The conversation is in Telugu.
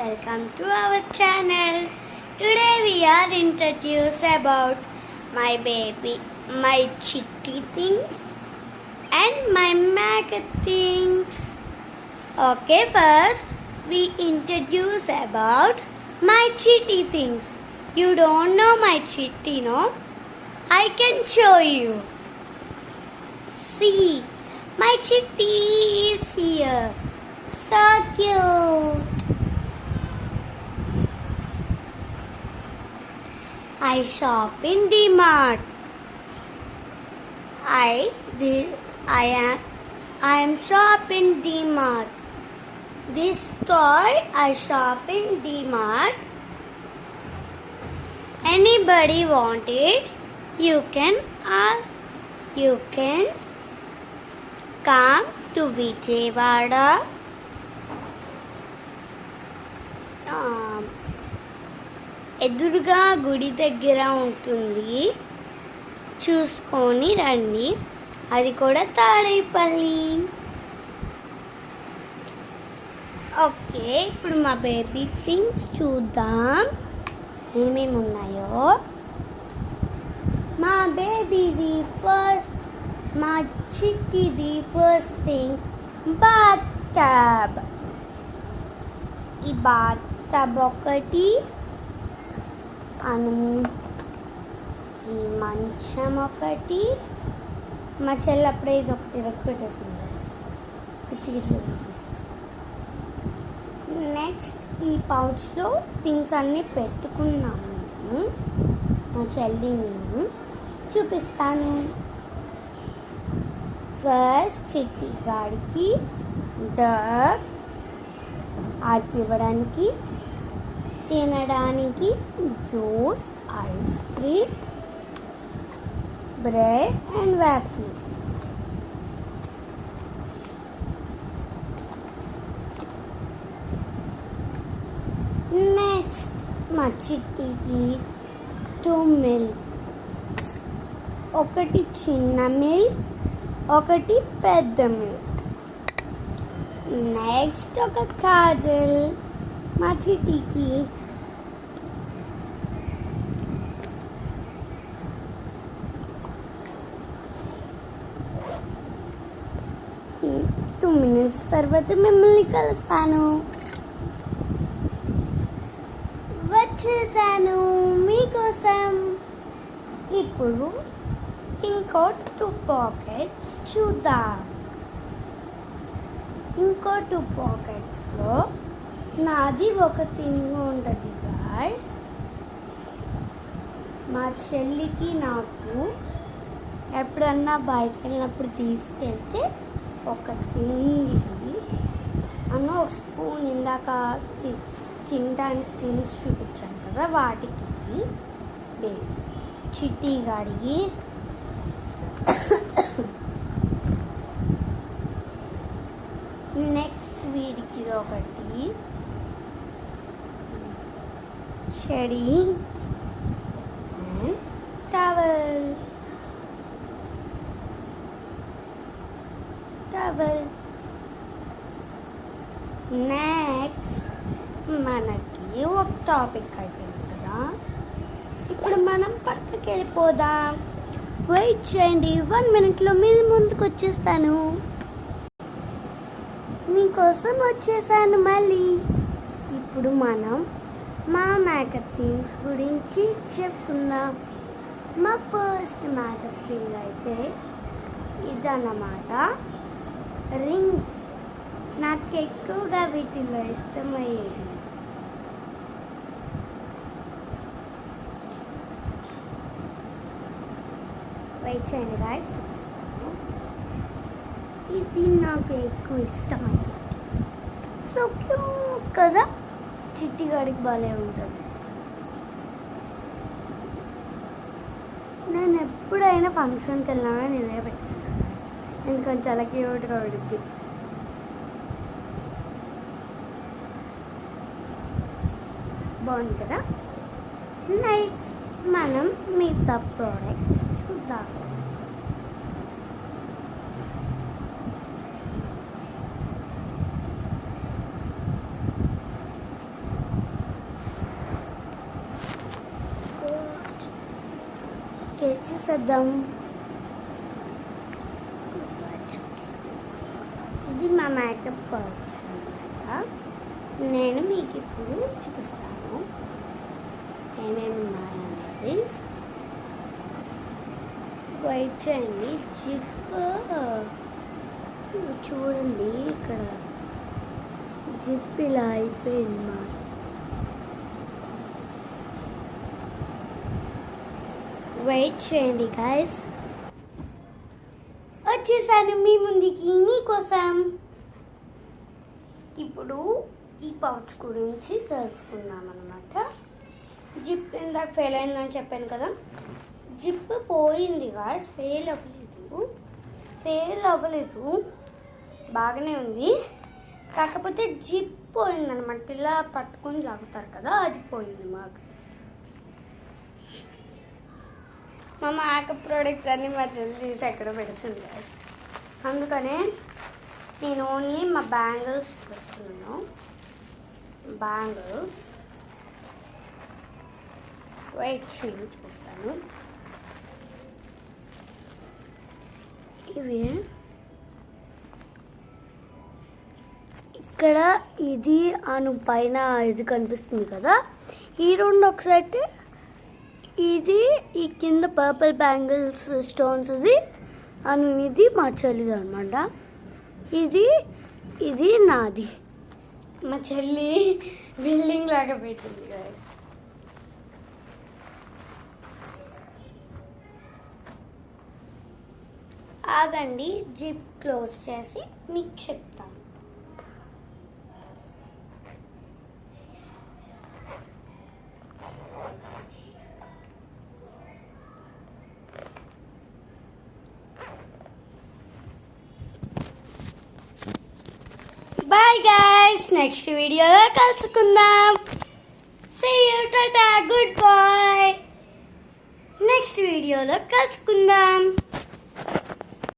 welcome to our channel. Today we are introduced about my baby, my chitty things and my maggot things. Okay, first we introduce about my chitty things. You don't know my chitty, no? I can show you. See, my chitty is here. So cute. I shop in DMart. I am shop in DMart. This toy I shop in DMart. Anybody want it? You can ask. You can come to Vijayawada. ఎదురుగా గుడి దగ్గర ఉంటుంది, చూసుకొని రండి. అది కూడా తాడేపల్లి. ఓకే, ఇప్పుడు మా బేబీ థింగ్స్ చూద్దాం ఏమేమి ఉన్నాయో. మా బేబీది ఫస్ట్, మా చిట్టిది ఫస్ట్ థింగ్ బాత్ టబ్. ఈ బాత్ టబ్ ఒకటి, ఈ మంచం ఒకటి. మా చెల్లి అప్పుడే ఇది ఒకటి పెట్టేసింది. నెక్స్ట్ ఈ పౌచ్లో థింగ్స్ అన్నీ పెట్టుకున్నాము. మా చెల్లి నేను చూపిస్తాను. ఫస్ట్ చిట్టి గాడికి డబ్ ఆడిపివ్వడానికి, తినడానికి juice, ice cream, bread and waffle. Next మా చిట్టికి 2 మిల్క్స్, ఒకటి చిన్న మిల్క్, ఒకటి పెద్ద మిల్క్. నెక్స్ట్ ఒక కాజల్ మా చిట్టికి. టూ మినిట్స్ తర్వాత మిమ్మల్ని కలుస్తాను. వచ్చేసాను మీకోసం. ఇప్పుడు ఇంకో 2 పాకెట్స్ చూద్దాం. ఇంకో 2 పాకెట్స్లో నాది ఒక థింగ్ ఉంటుంది గాయ్స్. మా చెల్లికి నాకు ఎప్పుడన్నా బయటకు వెళ్ళినప్పుడు తీసుకెళ్తే ఒక థింగ్ ఇది అన్న, ఒక స్పూన్ ఇందాక తినడానికి థింగ్స్ చూపించాను కదా, వాటికి చిట్టి గాడికి. నెక్స్ట్ వీడికి ఒకటి చెడి అండ్ టవల్. నెక్స్ట్ మనకి ఒక టాపిక్ అయిపోయింది కదా, ఇప్పుడు మనం పక్కకి వెళ్ళిపోదాం. వెయిట్ చేయండి, 1 మినిట్లో మీ ముందుకు వచ్చేస్తాను. మీకోసం వచ్చేసాను మళ్ళీ. ఇప్పుడు మనం మా మేకప్ థింగ్స్ గురించి చెప్పుకుందాం. మా ఫస్ట్ మేకప్ థింగ్ అయితే ఇదన్నమాట, రింగ్స్. నాకు ఎక్కువగా వీటిలో ఇష్టమయ్యేది. వెయిట్ చేయండి గాయ్స్, చూపిస్తాను. ఇది నాకు ఎక్కువ ఇష్టమైంది. సో క్యూట్ కదా, చిట్టి గాడికి భలే ఉంటుంది. నేను ఎప్పుడైనా ఫంక్షన్కి వెళ్ళినా ఇదే పెట్టాను, ఎందుకంటే చాలా క్యూట్గా ఉంటుంది. బాగుంది కదా. నెక్స్ట్ మనం మిగతా ప్రోడక్ట్స్ చూద్దాం. చూసేద్దాం. ఇది మా మేకప్ పౌచ్ అన్నమాట. నేను మీకు ఇప్పుడు చూపిస్తాను ఏమేమి ఉన్నాయనేది. వెయిట్ చేయండి. జిప్ చూడండి, ఇక్కడ జిప్ ఇలా అయిపోయింది మా. వెయిట్ చేయండి గైస్, వచ్చేసాను మీ ముందుకి మీకోసం. ఇప్పుడు ఈ పౌచ్ గురించి తెలుసుకుందాం అన్నమాట. జిప్ ఇందాక ఫెయిల్ అయిందని చెప్పాను కదా, జిప్ పోయింది గాయస్. ఫెయిల్ అవ్వలేదు, బాగానే ఉంది. కాకపోతే జిప్ పోయిందనమాట. ఇలా పట్టుకొని లాగుతారు కదా, అది పోయింది మాకు. మా మేకప్ ప్రోడక్ట్స్ అన్నీ మా చెల్లి తీసి ఎక్కడ పెడుతుంది గాయస్. అందుకనే నేను ఓన్లీ మా బ్యాంగిల్స్ చూపిస్తున్నాను. బ్యాంగిల్స్ వెయిట్ చూపిస్తాను. ఇవి ఇక్కడ ఇది అను పైన ఇది కనిపిస్తుంది కదా, ఈ రెండు ఒక సెట్. ఇది ఈ కింద పర్పుల్ బ్యాంగిల్స్ స్టోన్స్ ఇది అను, ఇది మా చెల్లిది అనమాట. ఇది నాది. మా చెల్లి బిల్డింగ్ లాగా పెట్టింది గాయస్. ఆగండి, జిప్ క్లోజ్ చేసి మీకు చెప్తాను. బాయ్ గైస్, నెక్స్ట్ వీడియోలో కలుసుకుందాం. See you, tata, good bye. Next వీడియోలో కలుసుకుందాం.